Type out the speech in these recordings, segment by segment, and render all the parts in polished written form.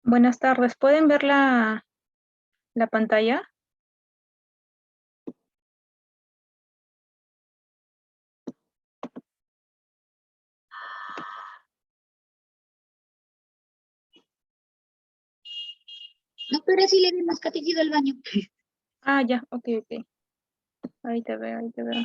Buenas tardes, ¿pueden ver la pantalla? Doctora, sí le vemos que ha ido al baño. Ah, ya, ok, ok. Ahí te veo, ahí te veo.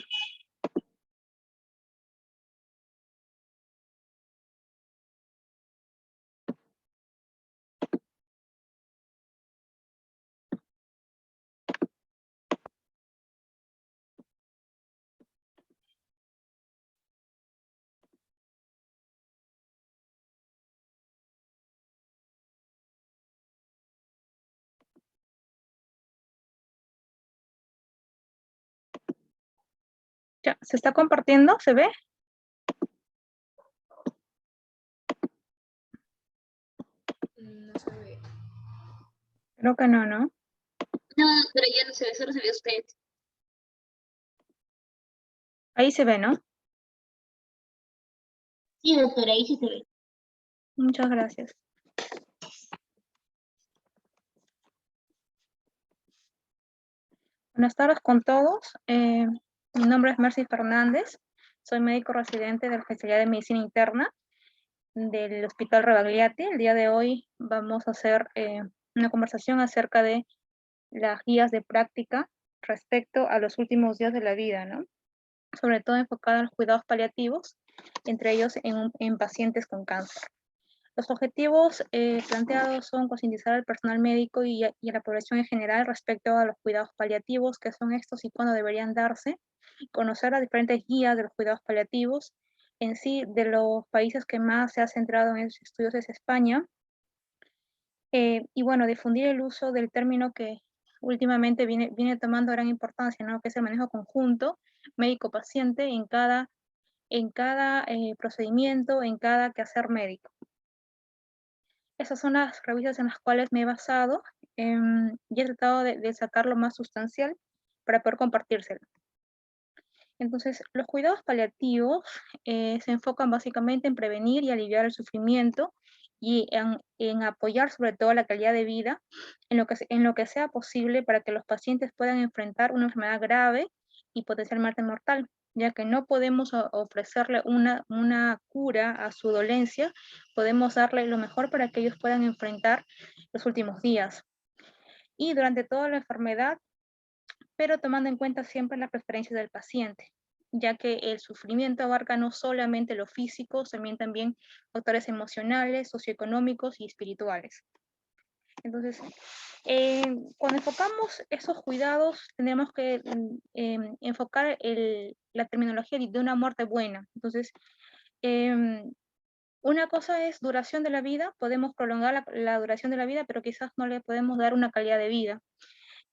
Ya, ¿se está compartiendo? ¿Se ve? No se ve. Creo que no, ¿no? No, pero ya no se ve, solo se ve usted. Ahí se ve, ¿no? Sí, doctora, ahí sí se ve. Muchas gracias. Buenas tardes con todos. Mi nombre es Mercy Fernández. Soy médico residente de la especialidad de medicina interna del Hospital Rebagliati. El día de hoy vamos a hacer una conversación acerca de las guías de práctica respecto a los últimos días de la vida, ¿no? Sobre todo enfocada en los cuidados paliativos, entre ellos en pacientes con cáncer. Los objetivos planteados son concientizar al personal médico y a la población en general respecto a los cuidados paliativos, qué son estos y cuándo deberían darse, conocer las diferentes guías de los cuidados paliativos. En sí, de los países que más se ha centrado en esos estudios es España, y bueno, difundir el uso del término que últimamente viene tomando gran importancia, ¿no? Que es el manejo conjunto médico-paciente en cada procedimiento, en cada quehacer médico. Esas son las revistas en las cuales me he basado y he tratado de sacar lo más sustancial para poder compartírselo. Entonces, los cuidados paliativos se enfocan básicamente en prevenir y aliviar el sufrimiento y en apoyar sobre todo la calidad de vida en lo que sea posible para que los pacientes puedan enfrentar una enfermedad grave y potencialmente mortal, ya que no podemos ofrecerle una cura a su dolencia, podemos darle lo mejor para que ellos puedan enfrentar los últimos días. Y durante toda la enfermedad, pero tomando en cuenta siempre las preferencias del paciente, ya que el sufrimiento abarca no solamente lo físico, también factores emocionales, socioeconómicos y espirituales. Entonces, cuando enfocamos esos cuidados, tenemos que enfocar la terminología de una muerte buena. Entonces, una cosa es duración de la vida, podemos prolongar la duración de la vida, pero quizás no le podemos dar una calidad de vida.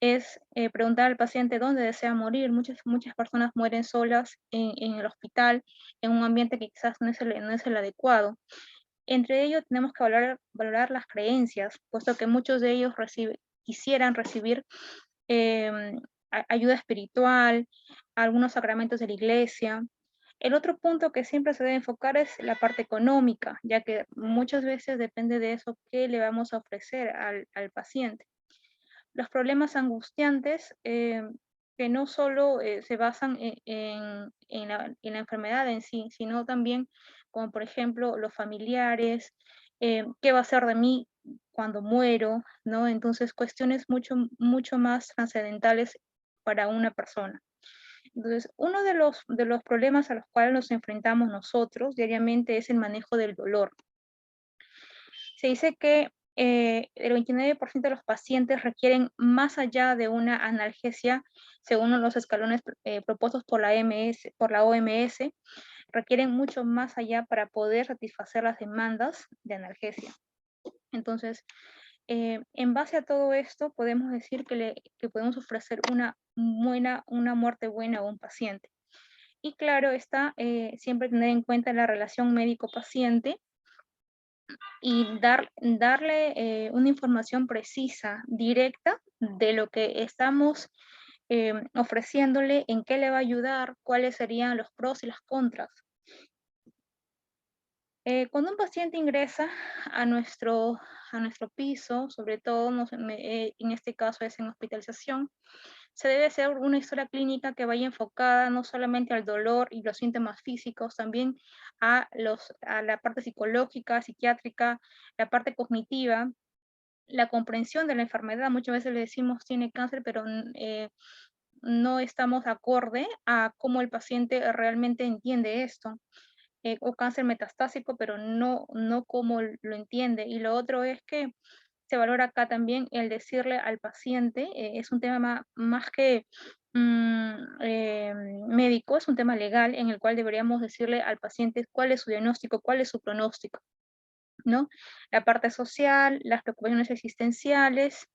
Es preguntar al paciente dónde desea morir. Muchas personas mueren solas en el hospital, en un ambiente que quizás no es el adecuado. Entre ellos tenemos que valorar las creencias, puesto que muchos de ellos quisieran recibir eh, ayuda espiritual, algunos sacramentos de la iglesia. El otro punto que siempre se debe enfocar es la parte económica, ya que muchas veces depende de eso que le vamos a ofrecer al paciente. Los problemas angustiantes que no solo se basan en la enfermedad en sí, sino también como por ejemplo los familiares, qué va a ser de mí cuando muero, ¿no? Entonces cuestiones mucho más trascendentales para una persona. Entonces, uno de los problemas a los cuales nos enfrentamos nosotros diariamente es el manejo del dolor. Se dice que el 29% de los pacientes requieren más allá de una analgesia, según los escalones propuestos por la OMS, requieren mucho más allá para poder satisfacer las demandas de analgesia. Entonces, en base a todo esto, podemos decir que podemos ofrecer una muerte buena a un paciente. Y claro está, siempre tener en cuenta la relación médico-paciente, y darle una información precisa, directa, de lo que estamos ofreciéndole, en qué le va a ayudar, cuáles serían los pros y las contras. Cuando un paciente ingresa a nuestro piso, sobre todo en este caso es en hospitalización, se debe hacer una historia clínica que vaya enfocada no solamente al dolor y los síntomas físicos, también a la parte psicológica, psiquiátrica, la parte cognitiva, la comprensión de la enfermedad. Muchas veces le decimos tiene cáncer, pero no estamos acorde a cómo el paciente realmente entiende esto. O cáncer metastásico, pero no como lo entiende. Y lo otro es que se valora acá también el decirle al paciente, es un tema más que médico, es un tema legal en el cual deberíamos decirle al paciente cuál es su diagnóstico, cuál es su pronóstico, ¿no? La parte social, las preocupaciones existenciales,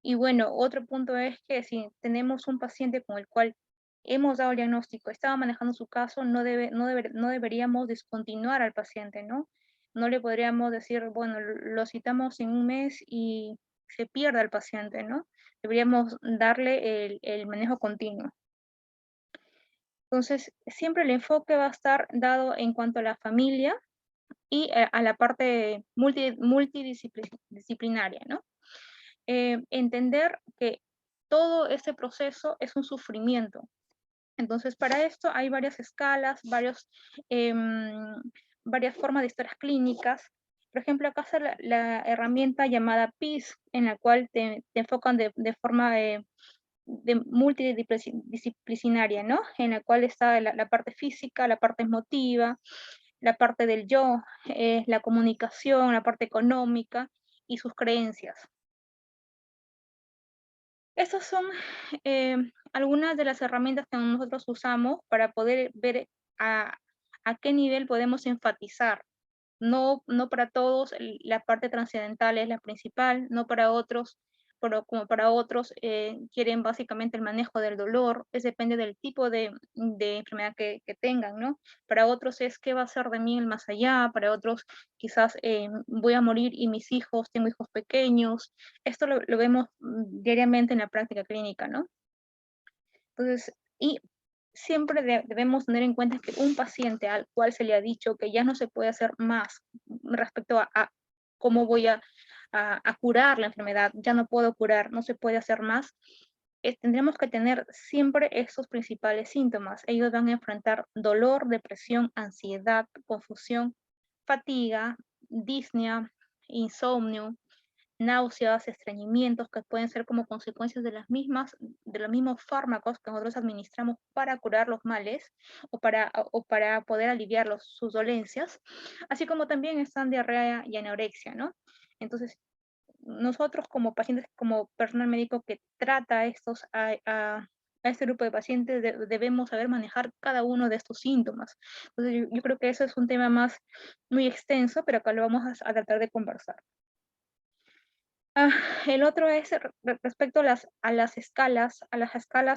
y bueno, otro punto es que si tenemos un paciente con el cual hemos dado el diagnóstico, estaba manejando su caso, no deberíamos descontinuar al paciente, ¿no? No le podríamos decir, bueno, lo citamos en un mes y se pierde el paciente, ¿no? Deberíamos darle el manejo continuo. Entonces, siempre el enfoque va a estar dado en cuanto a la familia y a la parte multidisciplinaria, ¿no? Entender que todo este proceso es un sufrimiento. Entonces, para esto hay varias escalas, varias formas de historias clínicas. Por ejemplo, acá está la herramienta llamada PIS, en la cual te enfocan de forma de multidisciplinaria, ¿no? En la cual está la parte física, la parte emotiva, la parte del yo, la comunicación, la parte económica y sus creencias. Estas son algunas de las herramientas que nosotros usamos para poder ver a, a qué nivel podemos enfatizar. No para todos la parte trascendental es la principal, no para otros, pero como para otros quieren básicamente el manejo del dolor, es depende del tipo de enfermedad que tengan, ¿no? Para otros es qué va a ser de mí el más allá, para otros quizás voy a morir y mis hijos, tengo hijos pequeños. Esto lo vemos diariamente en la práctica clínica, ¿no? Entonces, y siempre debemos tener en cuenta que un paciente al cual se le ha dicho que ya no se puede hacer más respecto a cómo voy a curar la enfermedad, ya no puedo curar, no se puede hacer más, tendremos que tener siempre estos principales síntomas. Ellos van a enfrentar dolor, depresión, ansiedad, confusión, fatiga, disnea, insomnio, náuseas, estreñimientos que pueden ser como consecuencias de los mismos fármacos que nosotros administramos para curar los males o para poder aliviar sus dolencias, así como también están diarrea y anorexia, ¿no? Entonces, nosotros como pacientes, como personal médico que trata a este grupo de pacientes, debemos saber manejar cada uno de estos síntomas. Entonces, yo creo que eso es un tema muy extenso, pero acá lo vamos a tratar de conversar. El otro es respecto a las escalas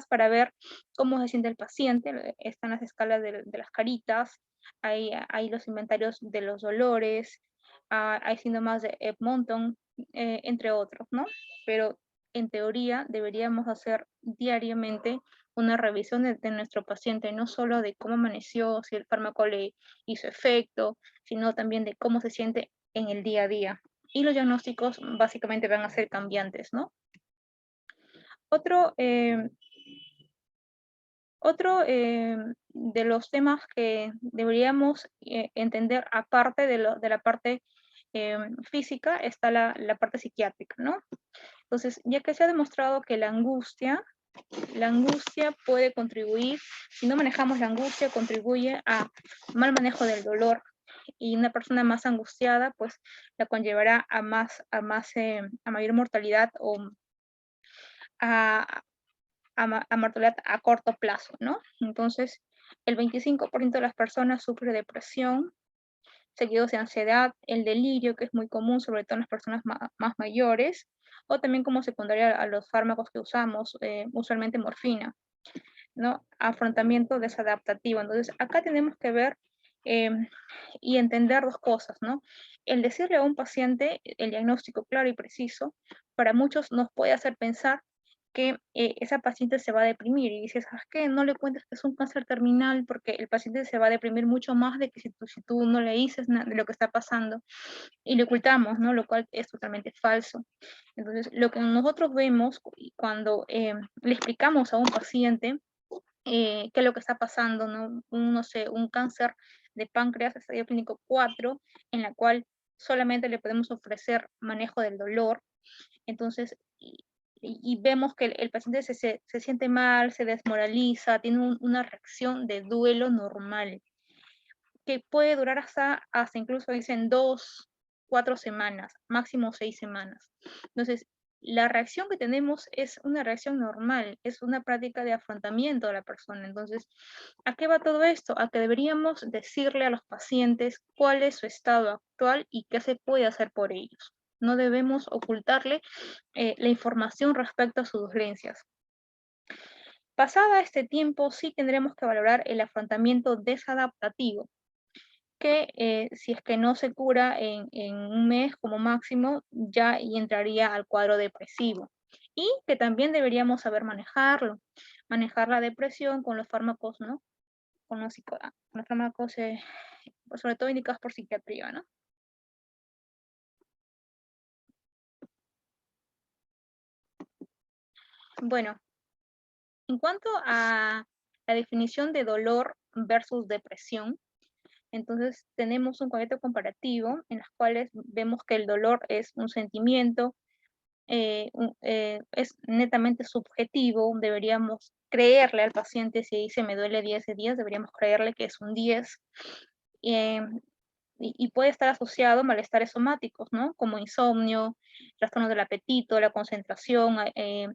para ver cómo se siente el paciente. Están las escalas de las caritas, hay los inventarios de los dolores, hay síntomas de Edmonton, entre otros, ¿no? Pero en teoría deberíamos hacer diariamente una revisión de nuestro paciente, no solo de cómo amaneció, si el fármaco le hizo efecto, sino también de cómo se siente en el día a día. Y los diagnósticos básicamente van a ser cambiantes, ¿no? Otro, de los temas que deberíamos entender, aparte de la parte física, está la parte psiquiátrica, ¿no? Entonces, ya que se ha demostrado que la angustia puede contribuir, si no manejamos la angustia, contribuye a mal manejo del dolor, y una persona más angustiada, pues la conllevará a mayor mortalidad o a, a mortalidad a corto plazo, ¿no? Entonces, el 25% de las personas sufre depresión, seguidos de ansiedad, el delirio, que es muy común, sobre todo en las personas más mayores, o también como secundaria a los fármacos que usamos, usualmente morfina, ¿no? Afrontamiento desadaptativo. Entonces, acá tenemos que ver eh, y entender dos cosas, ¿no? El decirle a un paciente el diagnóstico claro y preciso, para muchos nos puede hacer pensar que esa paciente se va a deprimir y dices, ¿sabes qué? No le cuentes que es un cáncer terminal porque el paciente se va a deprimir mucho más de que si tú no le dices nada de lo que está pasando y le ocultamos, ¿no? Lo cual es totalmente falso. Entonces, lo que nosotros vemos cuando le explicamos a un paciente qué es lo que está pasando, ¿no? No sé, un cáncer de páncreas, estadio clínico 4, en la cual solamente le podemos ofrecer manejo del dolor. Entonces, y vemos que el paciente se siente mal, se desmoraliza, tiene una reacción de duelo normal, que puede durar hasta incluso dicen 2, 4 semanas, máximo 6 semanas. Entonces, la reacción que tenemos es una reacción normal, es una práctica de afrontamiento de la persona. Entonces, ¿a qué va todo esto? A que deberíamos decirle a los pacientes cuál es su estado actual y qué se puede hacer por ellos. No debemos ocultarle la información respecto a sus dolencias. Pasada este tiempo, sí tendremos que valorar el afrontamiento desadaptativo, que si es que no se cura en un mes como máximo, ya y entraría al cuadro depresivo. Y que también deberíamos saber manejarlo, manejar la depresión con los fármacos, ¿no? Con los fármacos, pues sobre todo indicados por psiquiatría, ¿no? Bueno, en cuanto a la definición de dolor versus depresión, entonces tenemos un concepto comparativo en los cuales vemos que el dolor es un sentimiento, es netamente subjetivo, deberíamos creerle al paciente si dice me duele 10 de 10, deberíamos creerle que es un 10. Eh, y puede estar asociado a malestares somáticos, ¿no? Como insomnio, trastornos del apetito, la concentración,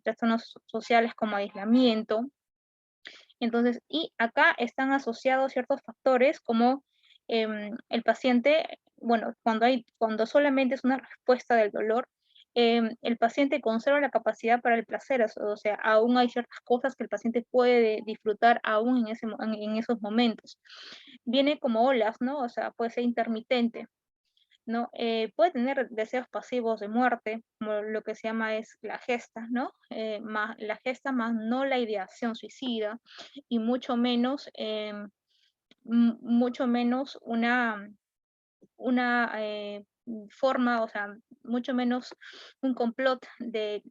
trastornos sociales como aislamiento. Entonces, y acá están asociados ciertos factores como el paciente, bueno, cuando solamente es una respuesta del dolor, el paciente conserva la capacidad para el placer, o sea, aún hay ciertas cosas que el paciente puede disfrutar aún en esos momentos. Viene como olas, ¿no? O sea, puede ser intermitente, ¿no? Puede tener deseos pasivos de muerte, como lo que se llama es la gesta, ¿no? Más, la gesta más no la ideación suicida, y mucho menos una forma, o sea, mucho menos un complot de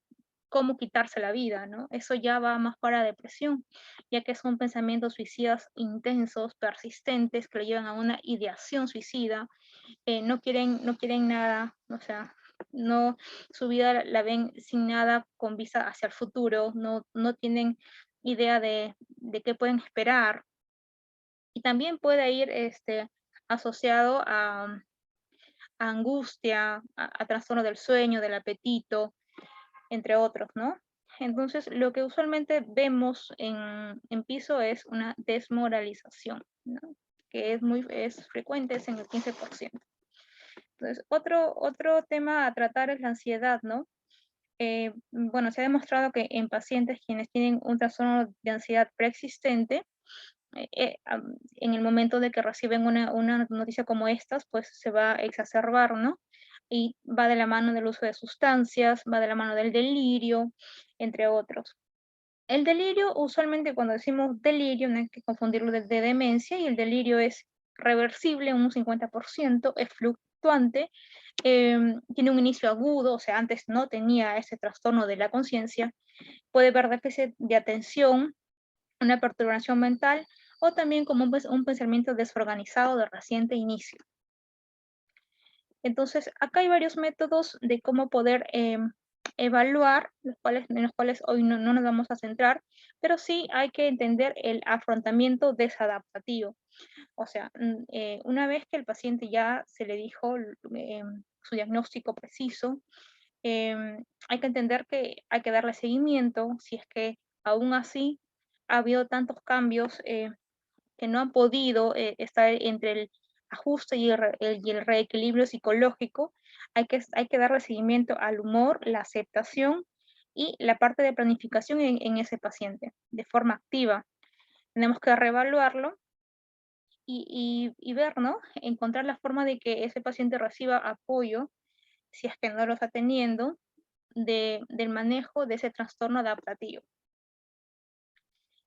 cómo quitarse la vida, ¿no? Eso ya va más para depresión, ya que son pensamientos suicidas intensos, persistentes, que le llevan a una ideación suicida, no quieren nada, o sea, no, su vida la ven sin nada con vista hacia el futuro, no tienen idea de qué pueden esperar. Y también puede ir asociado a angustia, a trastorno del sueño, del apetito, entre otros, ¿no? Entonces, lo que usualmente vemos en piso es una desmoralización, ¿no? Que es frecuente, es en el 15%. Entonces, otro tema a tratar es la ansiedad, ¿no? Bueno, se ha demostrado que en pacientes quienes tienen un trastorno de ansiedad preexistente, en el momento de que reciben una noticia como estas, pues se va a exacerbar, ¿no? Y va de la mano del uso de sustancias, va de la mano del delirio, entre otros. El delirio, usualmente cuando decimos delirio, no hay que confundirlo de demencia, y el delirio es reversible en un 50%, es fluctuante, tiene un inicio agudo, o sea, antes no tenía ese trastorno de la conciencia, puede haber déficit de atención, una perturbación mental, o también como un pensamiento desorganizado de reciente inicio. Entonces, acá hay varios métodos de cómo poder evaluar, en los cuales hoy no nos vamos a centrar, pero sí hay que entender el afrontamiento desadaptativo. O sea, una vez que el paciente ya se le dijo su diagnóstico preciso, hay que entender que hay que darle seguimiento si es que aún así ha habido tantos cambios que no han podido estar entre el ajuste y el reequilibrio psicológico. Hay que darle seguimiento al humor, la aceptación y la parte de planificación en ese paciente de forma activa. Tenemos que reevaluarlo y ver, ¿no? Encontrar la forma de que ese paciente reciba apoyo si es que no lo está teniendo, del manejo de ese trastorno adaptativo.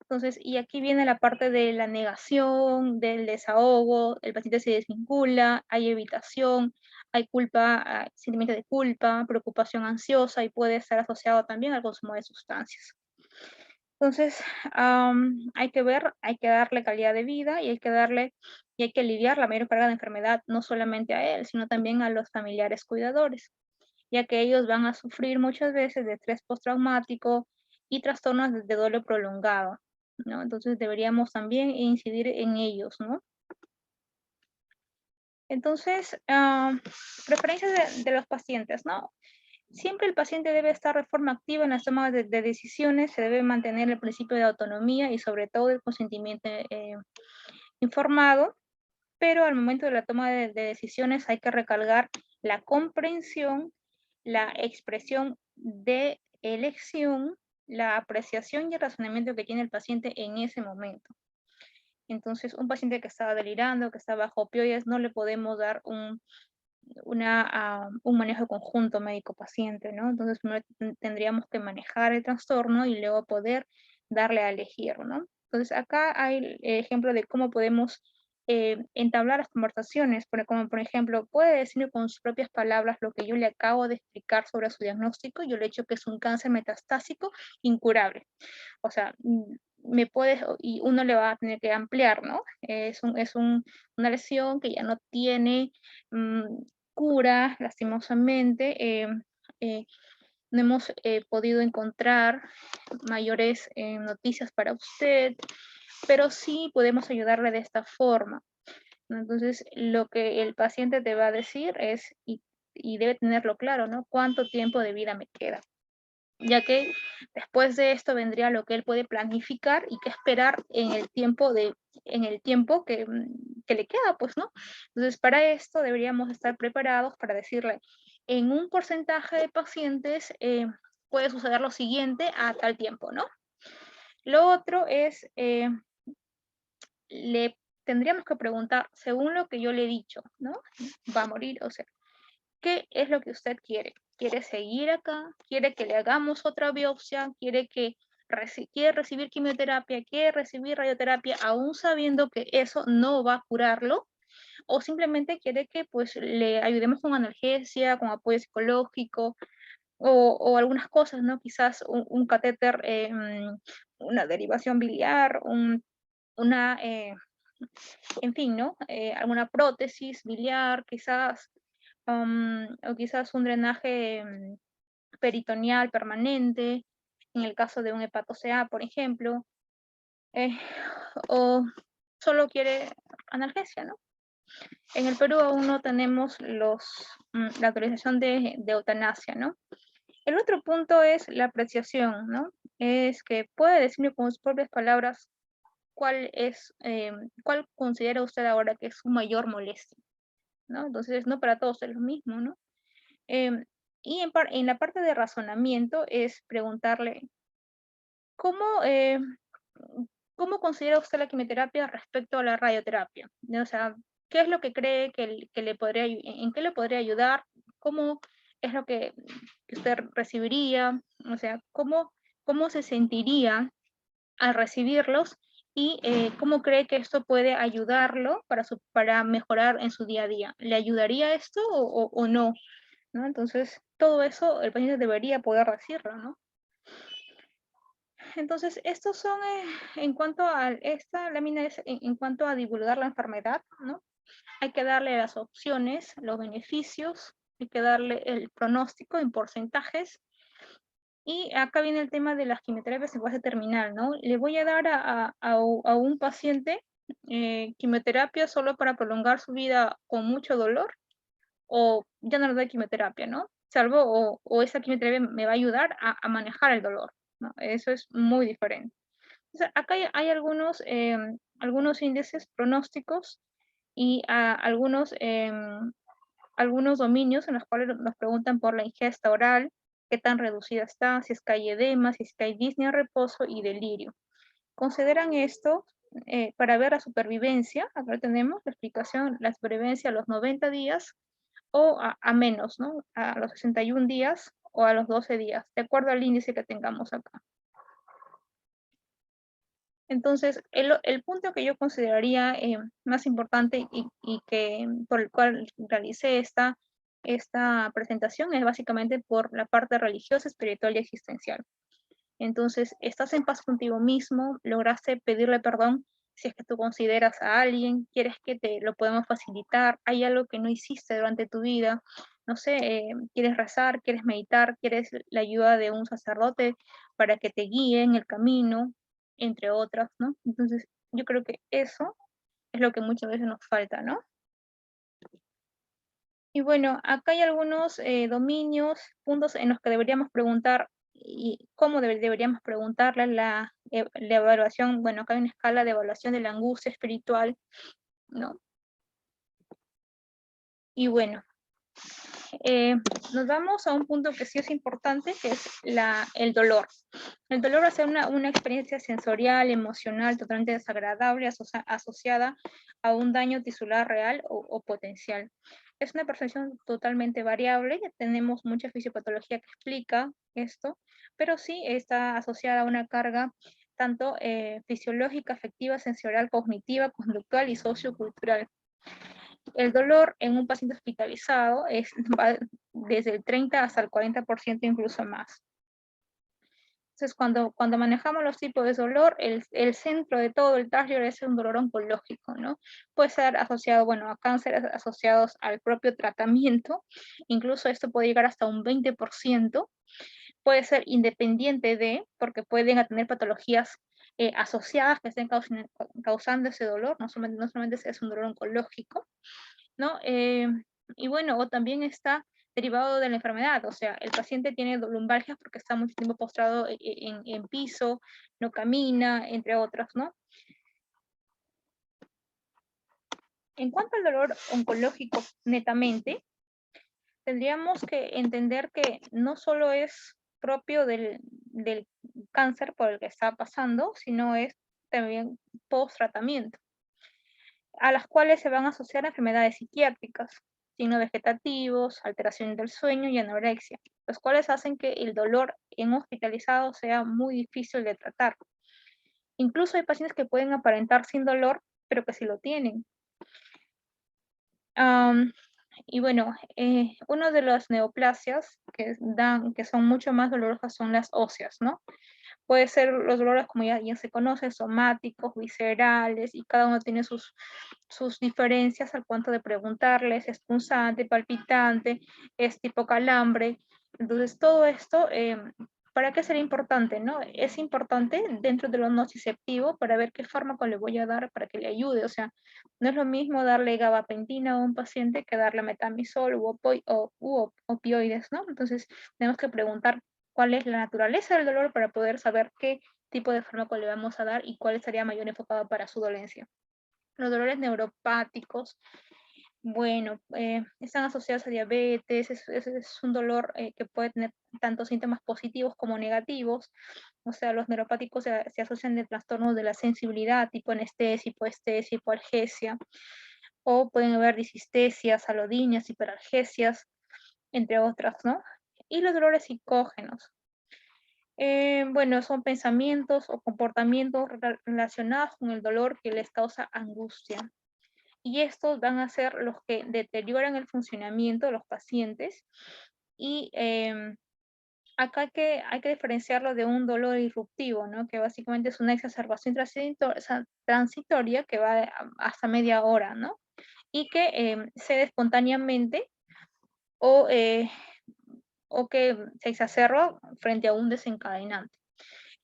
Entonces, y aquí viene la parte de la negación, del desahogo, el paciente se desvincula, hay evitación, hay culpa, sentimiento de culpa, preocupación ansiosa y puede estar asociado también al consumo de sustancias. Entonces, hay que ver, hay que darle calidad de vida y hay que aliviar la mayor carga de enfermedad, no solamente a él, sino también a los familiares cuidadores, ya que ellos van a sufrir muchas veces de estrés postraumático y trastornos de duelo prolongado, ¿no? Entonces deberíamos también incidir en ellos, ¿no? Entonces, preferencias de los pacientes, ¿no? Siempre el paciente debe estar de forma activa en las tomas de decisiones, se debe mantener el principio de autonomía y sobre todo el consentimiento informado, pero al momento de la toma de decisiones hay que recalcar la comprensión, la expresión de elección, la apreciación y el razonamiento que tiene el paciente en ese momento. Entonces, un paciente que está delirando, que está bajo opioides, no le podemos dar un manejo conjunto médico-paciente, ¿no? Entonces, primero tendríamos que manejar el trastorno y luego poder darle a elegir, ¿no? Entonces, acá hay el ejemplo de cómo podemos entablar las conversaciones, como por ejemplo, puede decirme con sus propias palabras lo que yo le acabo de explicar sobre su diagnóstico. Yo le he dicho que es un cáncer metastásico incurable. O sea, me puedes, y uno le va a tener que ampliar, ¿no? Una lesión que ya no tiene cura, lastimosamente. No hemos podido encontrar mayores noticias para usted, pero sí podemos ayudarle de esta forma, ¿no? Entonces, lo que el paciente te va a decir es, y debe tenerlo claro, ¿no? ¿Cuánto tiempo de vida me queda? Ya que después de esto vendría lo que él puede planificar y que esperar en el tiempo que le queda, pues, ¿no? Entonces, para esto deberíamos estar preparados para decirle, en un porcentaje de pacientes puede suceder lo siguiente a tal tiempo, ¿no? Lo otro es, le tendríamos que preguntar, según lo que yo le he dicho, ¿no? Va a morir, o sea, ¿qué es lo que usted quiere? ¿Quiere seguir acá? ¿Quiere que le hagamos otra biopsia? ¿Quiere recibir quimioterapia? ¿Quiere recibir radioterapia aún sabiendo que eso no va a curarlo? ¿O simplemente quiere que pues le ayudemos con analgesia, con apoyo psicológico o algunas cosas, ¿no? Quizás un catéter, una derivación biliar, una, en fin, ¿no? Alguna prótesis biliar, quizás, o quizás un drenaje peritoneal permanente, en el caso de un hepato CA, por ejemplo, eh, o solo quiere analgesia, ¿no? En el Perú aún no tenemos la autorización de eutanasia, ¿no? El otro punto es la apreciación, ¿no? Es que puede decirme con sus propias palabras cuál considera usted ahora que es su mayor molestia, ¿no? Entonces, no para todos es lo mismo, ¿no? Em, y en la parte de razonamiento es preguntarle, ¿cómo, ¿cómo considera usted la quimioterapia respecto a la radioterapia? ¿No? O sea, ¿qué es lo que cree que le podría, en qué le podría ayudar? ¿Cómo es lo que usted recibiría? O sea, ¿cómo se sentiría al recibirlos? Y cómo cree que esto puede ayudarlo para mejorar en su día a día. ¿Le ayudaría esto o no? ¿No? Entonces, todo eso el paciente debería poder decirlo, ¿no? Entonces, estos son, en cuanto a esta lámina, es en cuanto a divulgar la enfermedad, ¿no? Hay que darle las opciones, los beneficios, hay que darle el pronóstico en porcentajes. Y acá viene el tema de las quimioterapias en fase terminal, ¿no? Le voy a dar a un paciente quimioterapia solo para prolongar su vida con mucho dolor, o ya no le doy quimioterapia, ¿no? Salvo, o esa quimioterapia me va a ayudar a manejar el dolor, ¿no? Eso es muy diferente. Entonces, acá hay algunos índices pronósticos y algunos dominios en los cuales nos preguntan por la ingesta oral, qué tan reducida está, si es que hay edema, si es que hay disnea, reposo y delirio. Consideran esto para ver la supervivencia. Acá tenemos la explicación, la supervivencia a los 90 días o a menos, ¿no? A los 61 días o a los 12 días, de acuerdo al índice que tengamos acá. Entonces, el punto que yo consideraría más importante y que por el cual realicé esta presentación es básicamente por la parte religiosa, espiritual y existencial. Entonces, estás en paz contigo mismo, lograste pedirle perdón si es que tú consideras a alguien, quieres que te lo podemos facilitar, hay algo que no hiciste durante tu vida, no sé, quieres rezar, quieres meditar, quieres la ayuda de un sacerdote para que te guíe en el camino, entre otras, ¿no? Entonces, yo creo que eso es lo que muchas veces nos falta, ¿no? Y bueno, acá hay algunos dominios, puntos en los que deberíamos preguntar y cómo deberíamos preguntarle la evaluación. Bueno, acá hay una escala de evaluación de la angustia espiritual, ¿no? Y bueno, nos vamos a un punto que sí es importante, que es el dolor. El dolor va a ser una experiencia sensorial, emocional, totalmente desagradable, asociada a un daño tisular real o potencial. Es una percepción totalmente variable, ya tenemos mucha fisiopatología que explica esto, pero sí está asociada a una carga tanto fisiológica, afectiva, sensorial, cognitiva, conductual y sociocultural. El dolor en un paciente hospitalizado va desde el 30 hasta el 40%, incluso más. Entonces, cuando manejamos los tipos de dolor, el centro de todo el taller es un dolor oncológico, ¿no? Puede ser asociado, bueno, a cánceres asociados al propio tratamiento, incluso esto puede llegar hasta un 20%, puede ser independiente de, porque pueden tener patologías asociadas que estén causando ese dolor, no solamente es un dolor oncológico, ¿no? Y bueno, o también está derivado de la enfermedad, o sea, el paciente tiene lumbalgias porque está mucho tiempo postrado en piso, no camina, entre otras, ¿no? En cuanto al dolor oncológico netamente, tendríamos que entender que no solo es propio del cáncer por el que está pasando, sino es también post-tratamiento, a las cuales se van a asociar enfermedades psiquiátricas, signos vegetativos, alteración del sueño y anorexia, los cuales hacen que el dolor en hospitalizado sea muy difícil de tratar. Incluso hay pacientes que pueden aparentar sin dolor, pero que sí lo tienen. Y bueno, una de las neoplasias que son mucho más dolorosas son las óseas, ¿no? Puede ser los dolores, como ya se conoce, somáticos, viscerales, y cada uno tiene sus diferencias al punto de preguntarles, es punzante, palpitante, es tipo calambre. Entonces, todo esto, ¿para qué sería importante, no? Es importante dentro de lo nociceptivo para ver qué fármaco le voy a dar para que le ayude. O sea, no es lo mismo darle gabapentina a un paciente que darle metamisol u opioides, ¿no? Entonces, tenemos que preguntar cuál es la naturaleza del dolor para poder saber qué tipo de fármaco le vamos a dar y cuál estaría mayor enfocado para su dolencia. Los dolores neuropáticos, bueno, están asociados a diabetes, es un dolor que puede tener tanto síntomas positivos como negativos. O sea, los neuropáticos se asocian de trastornos de la sensibilidad, tipo anestesia, hipoestesia, hipoalgesia, o pueden haber disestesias, alodinias, hiperalgesias, entre otras, ¿no? Y los dolores psicógenos. Bueno, son pensamientos o comportamientos relacionados con el dolor que les causa angustia. Y estos van a ser los que deterioran el funcionamiento de los pacientes. Y acá hay que diferenciarlo de un dolor irruptivo, ¿no? Que básicamente es una exacerbación transitoria que va hasta media hora, ¿no? Y que cede espontáneamente o, o que se exacerba frente a un desencadenante.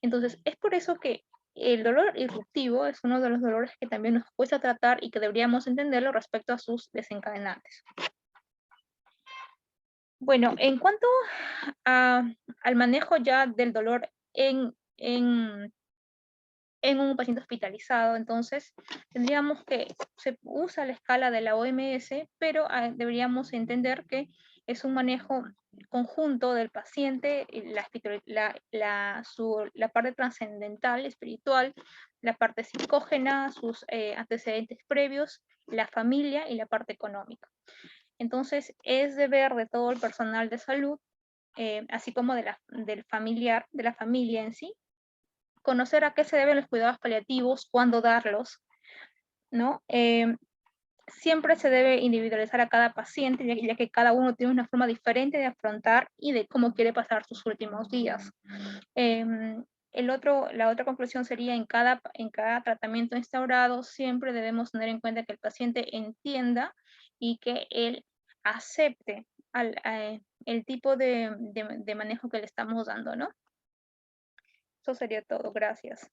Entonces, es por eso que el dolor irruptivo es uno de los dolores que también nos cuesta tratar y que deberíamos entenderlo respecto a sus desencadenantes. Bueno, en cuanto al manejo ya del dolor en un paciente hospitalizado, entonces tendríamos que, se usa la escala de la OMS, pero deberíamos entender que es un manejo conjunto del paciente, la parte trascendental, espiritual, la parte psicógena, sus antecedentes previos, la familia y la parte económica. Entonces, es deber de todo el personal de salud así como del familiar, de la familia en sí. Conocer a qué se deben los cuidados paliativos, cuándo darlos, ¿no? Siempre se debe individualizar a cada paciente, ya que cada uno tiene una forma diferente de afrontar y de cómo quiere pasar sus últimos días. La otra conclusión sería en cada tratamiento instaurado, siempre debemos tener en cuenta que el paciente entienda y que él acepte el tipo de manejo que le estamos dando, ¿no? Eso sería todo. Gracias.